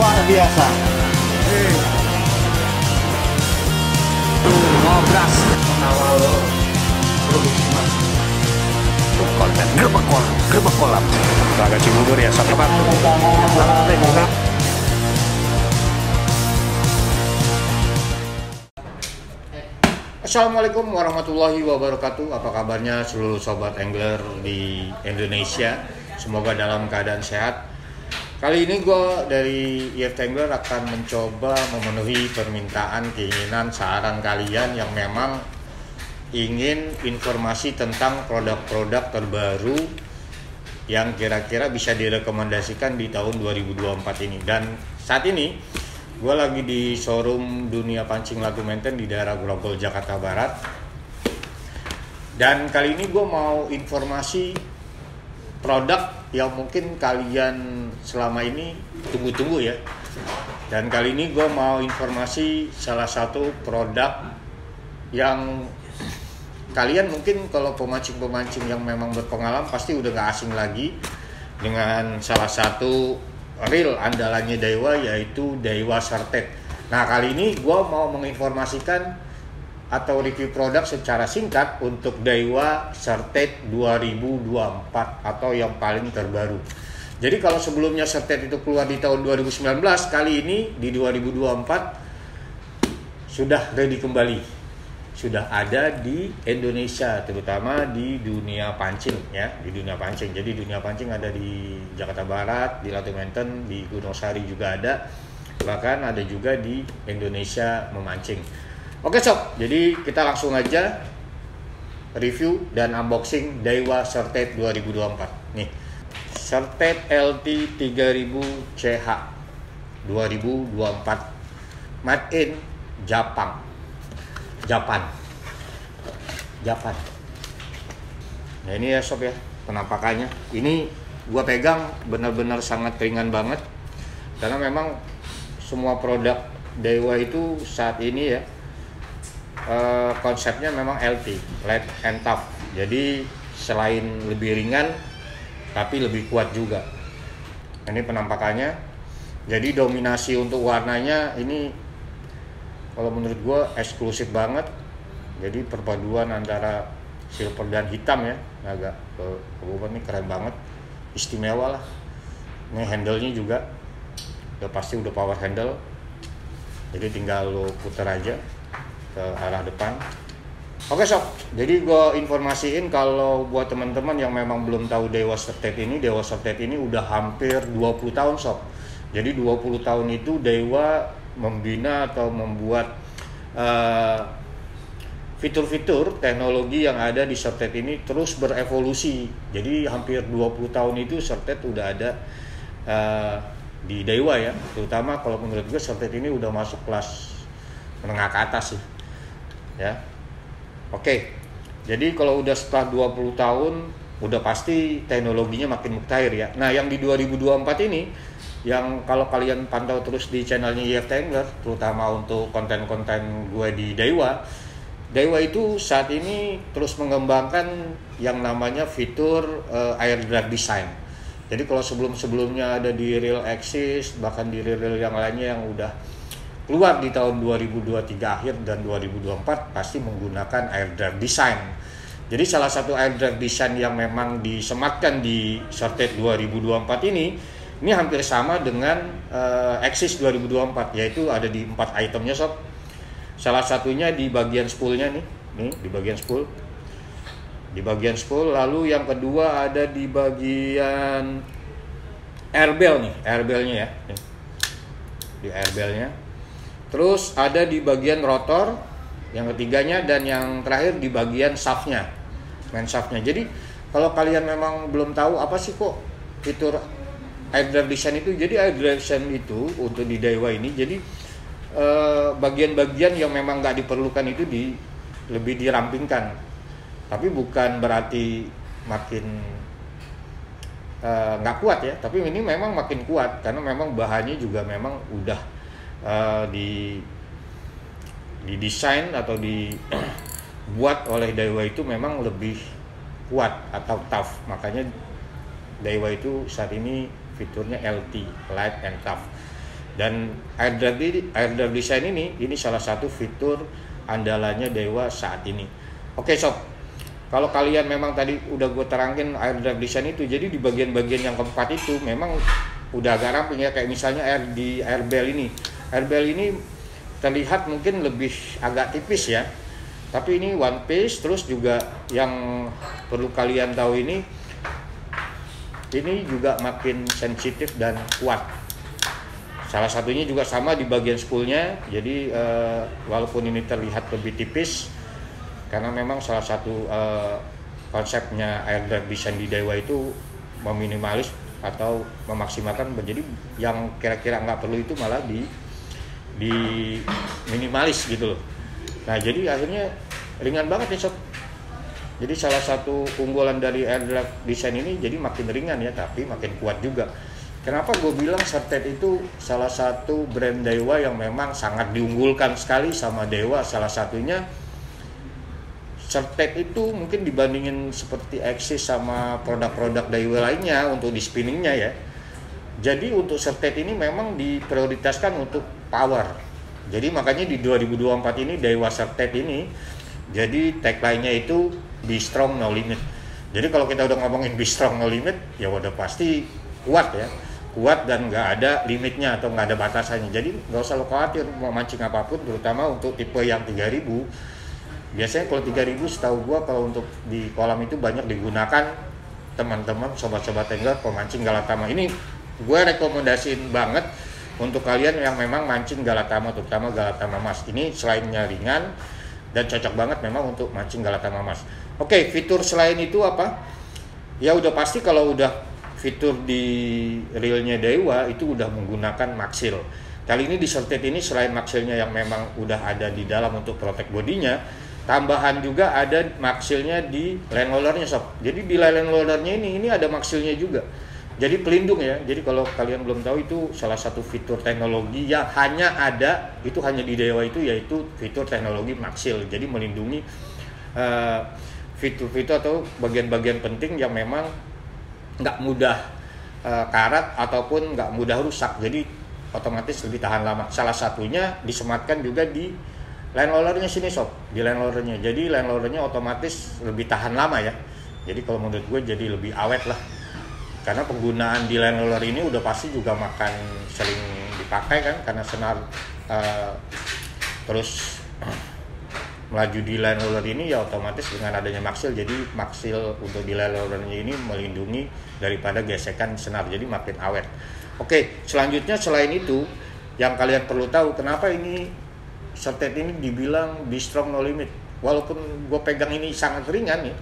luar biasa. ngobras awal produksi mas konten gerbek kolam agak Cibubur ya sobat. Assalamualaikum warahmatullahi wabarakatuh. Apa kabarnya seluruh sobat angler di Indonesia? Semoga dalam keadaan sehat. Kali ini gue dari IF Angler akan mencoba memenuhi permintaan, keinginan, saran kalian yang memang ingin informasi tentang produk-produk terbaru yang kira-kira bisa direkomendasikan di tahun 2024 ini. Dan saat ini gue lagi di showroom Dunia Pancing Latu Menteng di daerah Grogol, Jakarta Barat. Dan kali ini gue mau informasi produk yang mungkin kalian selama ini tunggu-tunggu ya. Dan kali ini gue mau informasi salah satu produk yang kalian mungkin kalau pemancing-pemancing yang memang berpengalaman pasti udah gak asing lagi dengan salah satu reel andalannya Daiwa, yaitu Daiwa Certed. Nah, kali ini gue mau menginformasikan atau review produk secara singkat untuk Daiwa Certed 2024 atau yang paling terbaru. Jadi kalau sebelumnya Certed itu keluar di tahun 2019, kali ini di 2024 sudah ready kembali. Sudah ada di Indonesia, terutama di dunia pancing ya, di dunia pancing. Jadi dunia pancing ada di Jakarta Barat, di Latu Menteng, di Gunung Sari juga ada, bahkan ada juga di Indonesia memancing. Oke sob, jadi kita langsung aja review dan unboxing Daiwa Certed 2024. Nih, Certed LT 3000 CH 2024, made in Jepang. Nah ini ya sob ya, penampakannya. Ini gua pegang benar-benar sangat ringan banget, karena memang semua produk Daiwa itu saat ini ya konsepnya memang LT, light and tough. Jadi selain lebih ringan tapi lebih kuat juga. Ini penampakannya. Jadi dominasi untuk warnanya ini kalau menurut gue eksklusif banget. Jadi perpaduan antara silver dan hitam ya, agak kebuban ini keren banget, istimewa lah. Ini handle-nya juga udah pasti udah power handle. Jadi tinggal lo putar aja ke arah depan. Oke sob, jadi gue informasiin kalau buat teman-teman yang memang belum tahu Daiwa Certed ini udah hampir 20 tahun sob. Jadi 20 tahun itu Daiwa membina atau membuat fitur-fitur teknologi yang ada di Certed ini terus berevolusi. Jadi hampir 20 tahun itu Certed udah ada di Daiwa ya. Terutama kalau menurut gue Certed ini udah masuk kelas menengah ke atas sih ya. Oke, jadi kalau udah setelah 20 tahun udah pasti teknologinya makin mutakhir ya. Nah yang di 2024 ini, yang kalau kalian pantau terus di channelnya IF Angler, terutama untuk konten-konten gue di Daiwa itu saat ini terus mengembangkan yang namanya fitur air drag design. Jadi kalau sebelum-sebelumnya ada di reel Axis, bahkan di reel yang lainnya yang udah keluar di tahun 2023 akhir dan 2024 pasti menggunakan air drag design. Jadi salah satu air drag design yang memang disematkan di Certed 2024 ini hampir sama dengan Axis 2024, yaitu ada di 4 itemnya sob. Salah satunya di bagian spoolnya nih di bagian spool. Di bagian spool, lalu yang kedua ada di bagian airbell nih, airbellnya ya. Nih. Di airbellnya. Terus ada di bagian rotor yang ketiganya, dan yang terakhir di bagian shaftnya, main shaftnya. Jadi kalau kalian memang belum tahu apa sih kok fitur air drag design itu, jadi air drag design itu untuk di Daiwa ini, jadi bagian-bagian yang memang nggak diperlukan itu lebih dirampingkan. Tapi bukan berarti makin nggak kuat ya, tapi ini memang makin kuat karena memang bahannya juga memang udah didesain atau dibuat oleh Daiwa itu memang lebih kuat atau tough. Makanya Daiwa itu saat ini fiturnya LT, light and tough. Dan airdrop design ini salah satu fitur andalannya Dewa saat ini. Oke sob, kalau kalian memang tadi udah gue terangin airdrop design itu, jadi di bagian-bagian yang keempat itu memang udah agak ramping ya, kayak misalnya di airbell ini. Airbell ini terlihat mungkin lebih agak tipis ya, tapi ini one piece. Terus juga yang perlu kalian tahu ini juga makin sensitif dan kuat. Salah satunya juga sama di bagian spoolnya. Jadi walaupun ini terlihat lebih tipis, karena memang salah satu konsepnya airdrop design di Dewa itu meminimalis atau memaksimalkan. Jadi yang kira-kira nggak perlu itu malah di minimalis gitu loh. Nah jadi akhirnya ringan banget nih sob. Jadi salah satu keunggulan dari airdrop design ini, jadi makin ringan ya, tapi makin kuat juga. Kenapa gue bilang Certed itu salah satu brand Dewa yang memang sangat diunggulkan sekali sama Dewa. Salah satunya Certed itu mungkin dibandingin seperti Axis sama produk-produk Dewa lainnya untuk di spinningnya ya. Jadi untuk Certed ini memang diprioritaskan untuk power. Jadi makanya di 2024 ini Dewa Certed ini, jadi tagline-nya itu Be Strong No Limit. Jadi kalau kita udah ngomongin Be Strong No Limit, ya udah pasti kuat ya. Kuat dan nggak ada limitnya atau nggak ada batasannya. Jadi nggak usah lo khawatir mau mancing apapun, terutama untuk tipe yang 3000. Biasanya kalau 3000 setahu gua kalau untuk di kolam itu banyak digunakan teman-teman sobat-sobat angler pemancing Galatama. Ini gue rekomendasiin banget untuk kalian yang memang mancing Galatama, terutama Galatama Mas. Ini selainnya ringan dan cocok banget memang untuk mancing Galatama Mas. Oke, fitur selain itu apa? Ya udah pasti kalau udah fitur di reelnya Dewa itu udah menggunakan maxil. Kali ini di Certed ini selain maxilnya yang memang udah ada di dalam untuk protect bodinya, tambahan juga ada maxilnya di line rollernya sob. Jadi di line rollernya ini ada maxilnya juga. Jadi pelindung ya. Jadi kalau kalian belum tahu, itu salah satu fitur teknologi yang hanya ada, itu hanya di Dewa itu, yaitu fitur teknologi maxil. Jadi melindungi fitur-fitur atau bagian-bagian penting yang memang nggak mudah karat ataupun nggak mudah rusak, jadi otomatis lebih tahan lama. Salah satunya disematkan juga di line rollernya sini sob, di line rollernya. Jadi line rollernya otomatis lebih tahan lama ya. Jadi kalau menurut gue jadi lebih awet lah, karena penggunaan di line roller ini udah pasti juga makan sering dipakai kan, karena senar terus melaju di line roller ini ya otomatis dengan adanya maxil. Jadi maxil untuk di line rollernya ini melindungi daripada gesekan senar, jadi makin awet. Oke, selanjutnya selain itu yang kalian perlu tahu, kenapa ini Certed ini dibilang Be Strong No Limit. Walaupun gue pegang ini sangat ringan nih,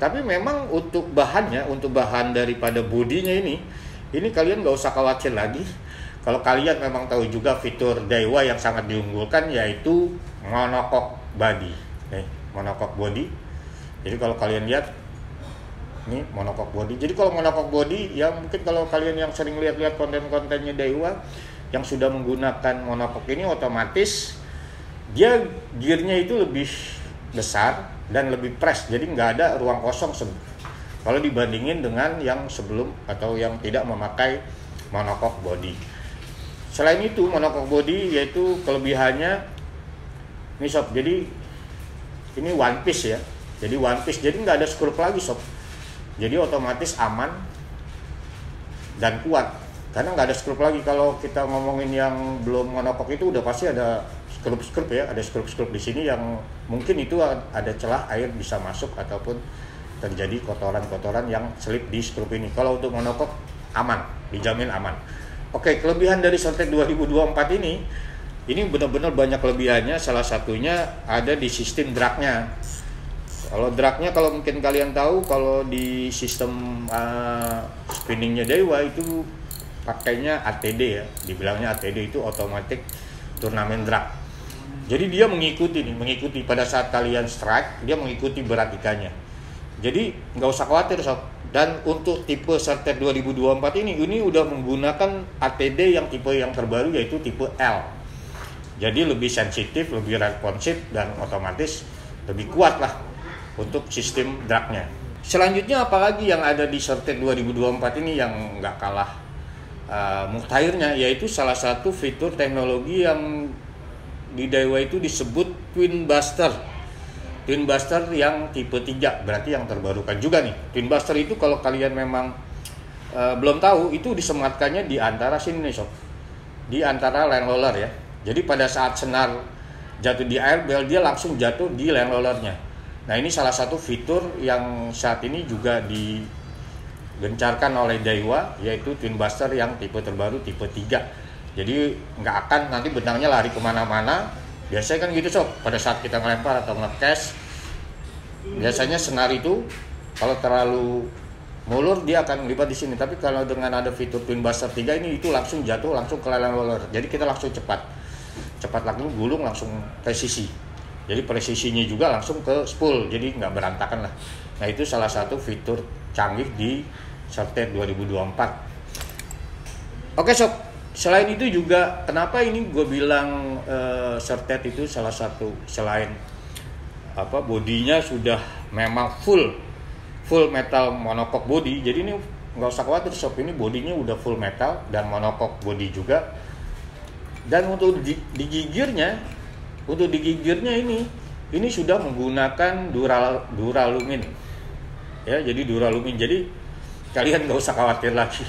tapi memang untuk bahannya, untuk bahan daripada bodinya ini kalian gak usah khawatir lagi. Kalau kalian memang tahu juga fitur Dewa yang sangat diunggulkan, yaitu monocoque body. Monocoque body. Jadi kalau kalian lihat ini monocoque body. Jadi kalau monocoque body ya, mungkin kalau kalian yang sering lihat-lihat konten-kontennya Dewa yang sudah menggunakan monocoque ini, otomatis dia gearnya itu lebih besar dan lebih press. Jadi nggak ada ruang kosong kalau dibandingin dengan yang sebelum atau yang tidak memakai monocoque body. Selain itu monocoque body yaitu kelebihannya ini sob, jadi ini one piece ya. Jadi one piece, jadi nggak ada skrup lagi sob. Jadi otomatis aman dan kuat karena nggak ada skrup lagi. Kalau kita ngomongin yang belum monocoque itu udah pasti ada skrup ya, ada skrup di sini yang mungkin itu ada celah air bisa masuk ataupun terjadi kotoran-kotoran yang selip di skrup ini. Kalau untuk monocoque aman, dijamin aman. Oke, kelebihan dari Certed 2024 ini benar-benar banyak kelebihannya. Salah satunya ada di sistem dragnya. Kalau dragnya, kalau mungkin kalian tahu, kalau di sistem spinningnya Dewa itu pakainya ATD ya, dibilangnya ATD itu automatic turnamen drag. Jadi dia mengikuti pada saat kalian strike, dia mengikuti berat ikannya. Jadi nggak usah khawatir sob. Dan untuk tipe Certed 2024 ini udah menggunakan ATD yang tipe yang terbaru, yaitu tipe L. Jadi lebih sensitif, lebih responsif, dan otomatis lebih kuat lah untuk sistem dragnya. Selanjutnya apalagi yang ada di Certed 2024 ini yang nggak kalah mutakhirnya, yaitu salah satu fitur teknologi yang di Daiwa itu disebut Twin Buster. Twin Buster yang tipe 3, berarti yang terbarukan juga nih. Twin Buster itu kalau kalian memang belum tahu, itu disematkannya di antara sini nih sob, di antara land roller ya. Jadi pada saat senar jatuh di air bel, dia langsung jatuh di land rollernya. Nah ini salah satu fitur yang saat ini juga digencarkan oleh Daiwa, yaitu Twin Buster yang tipe terbaru, tipe 3. Jadi nggak akan nanti benangnya lari kemana-mana. Biasanya kan gitu sob, pada saat kita ngelempar atau nge-cast, biasanya senar itu kalau terlalu mulur dia akan melipat di sini. Tapi kalau dengan ada fitur Twin Buster 3 ini, itu langsung jatuh langsung ke land roller. Jadi kita langsung cepat langsung gulung, langsung presisi. Jadi presisinya juga langsung ke spool, jadi nggak berantakan lah. Nah itu salah satu fitur canggih di Surftet 2024. Oke sob, selain itu juga kenapa ini gue bilang Surftet itu salah satu, selain bodinya sudah memang full metal monokok body. Jadi ini nggak usah khawatir sob, ini bodinya udah full metal dan monokok body juga. Dan untuk digigirnya ini sudah menggunakan duralumin ya. Jadi duralumin, jadi kalian nggak usah khawatir lagi.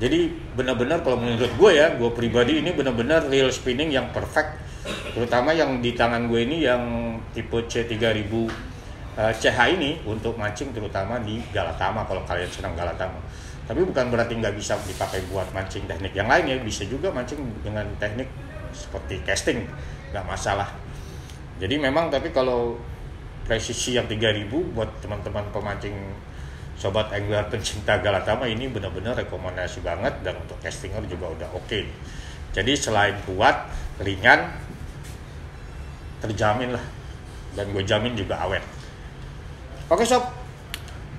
Jadi benar-benar kalau menurut gue ya, gue pribadi ini benar-benar real spinning yang perfect. Terutama yang di tangan gue ini yang tipe C3000 CH ini untuk mancing, terutama di Galatama kalau kalian senang Galatama. Tapi bukan berarti nggak bisa dipakai buat mancing teknik yang lain ya, bisa juga mancing dengan teknik seperti casting, nggak masalah. Jadi memang, tapi kalau presisi yang 3000 buat teman-teman pemancing, sobat angler pencinta Galatama, ini benar-benar rekomendasi banget. Dan untuk castinger juga udah oke. Jadi selain kuat, ringan, terjamin lah, dan gue jamin juga awet. Oke sob,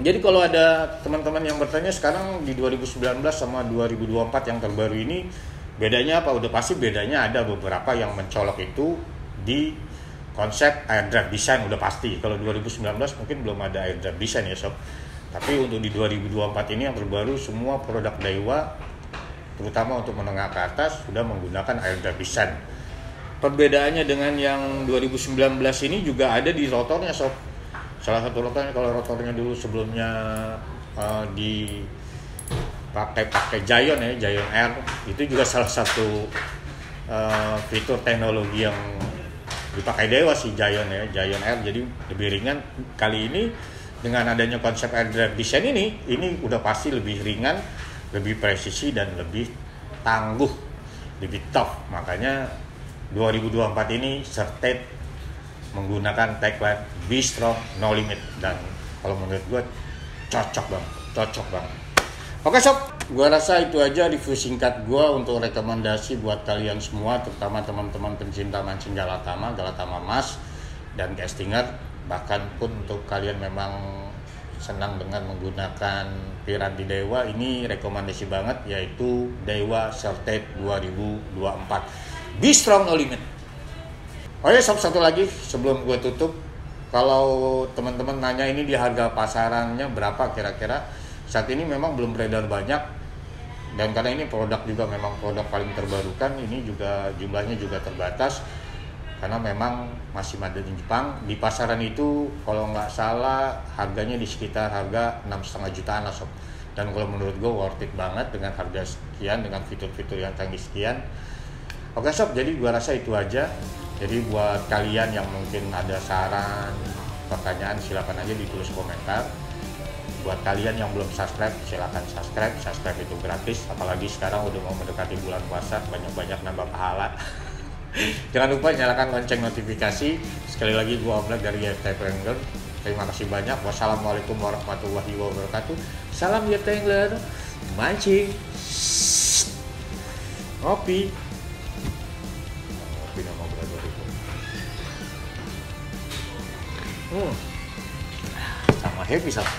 jadi kalau ada teman-teman yang bertanya sekarang di 2019 sama 2024 yang terbaru ini bedanya apa? Udah pasti bedanya ada beberapa yang mencolok itu di konsep airdrop design, udah pasti. Kalau 2019 mungkin belum ada airdrop design ya sob. Tapi untuk di 2024 ini yang terbaru, semua produk Daiwa terutama untuk menengah ke atas sudah menggunakan airdrop design. Perbedaannya dengan yang 2019 ini juga ada di rotornya sob. Salah satu rotornya, kalau rotornya dulu sebelumnya pakai Giant ya, Giant Air, itu juga salah satu fitur teknologi yang dipakai Daiwa si Giant ya, Giant Air, jadi lebih ringan. Kali ini dengan adanya konsep airdrop design ini udah pasti lebih ringan, lebih presisi, dan lebih tangguh, lebih tough. Makanya 2024 ini Surftet menggunakan tagline Be Strong No Limit, dan kalau menurut gue cocok banget. Oke sob, gue rasa itu aja review singkat gue untuk rekomendasi buat kalian semua, terutama teman-teman pencinta mancing Galatama Mas dan castinger. Bahkan pun untuk kalian memang senang dengan menggunakan piranti Daiwa, ini rekomendasi banget, yaitu Daiwa Surftet 2024 Be Strong No Limit. Oh ya sob, satu lagi sebelum gue tutup, kalau teman-teman nanya ini di harga pasarannya berapa kira-kira, saat ini memang belum beredar banyak, dan karena ini produk juga memang produk paling terbarukan, ini juga jumlahnya juga terbatas karena memang masih ada di Jepang. Di pasaran itu kalau nggak salah harganya di sekitar harga 6,5 jutaan lah sob. Dan kalau menurut gue worth it banget dengan harga sekian, dengan fitur-fitur yang canggih sekian. Oke sob, jadi gue rasa itu aja. Jadi buat kalian yang mungkin ada saran, pertanyaan, silakan aja ditulis komentar. Buat kalian yang belum subscribe, silakan subscribe itu gratis. Apalagi sekarang udah mau mendekati bulan puasa, banyak-banyak nambah pahala. Jangan lupa nyalakan lonceng notifikasi. Sekali lagi gua Oblak dari YFT Angler. Terima kasih banyak. Wassalamualaikum warahmatullahi wabarakatuh. Salam YFT Angler, mancing, ngopi. Nama brother itu. Sama happy sama.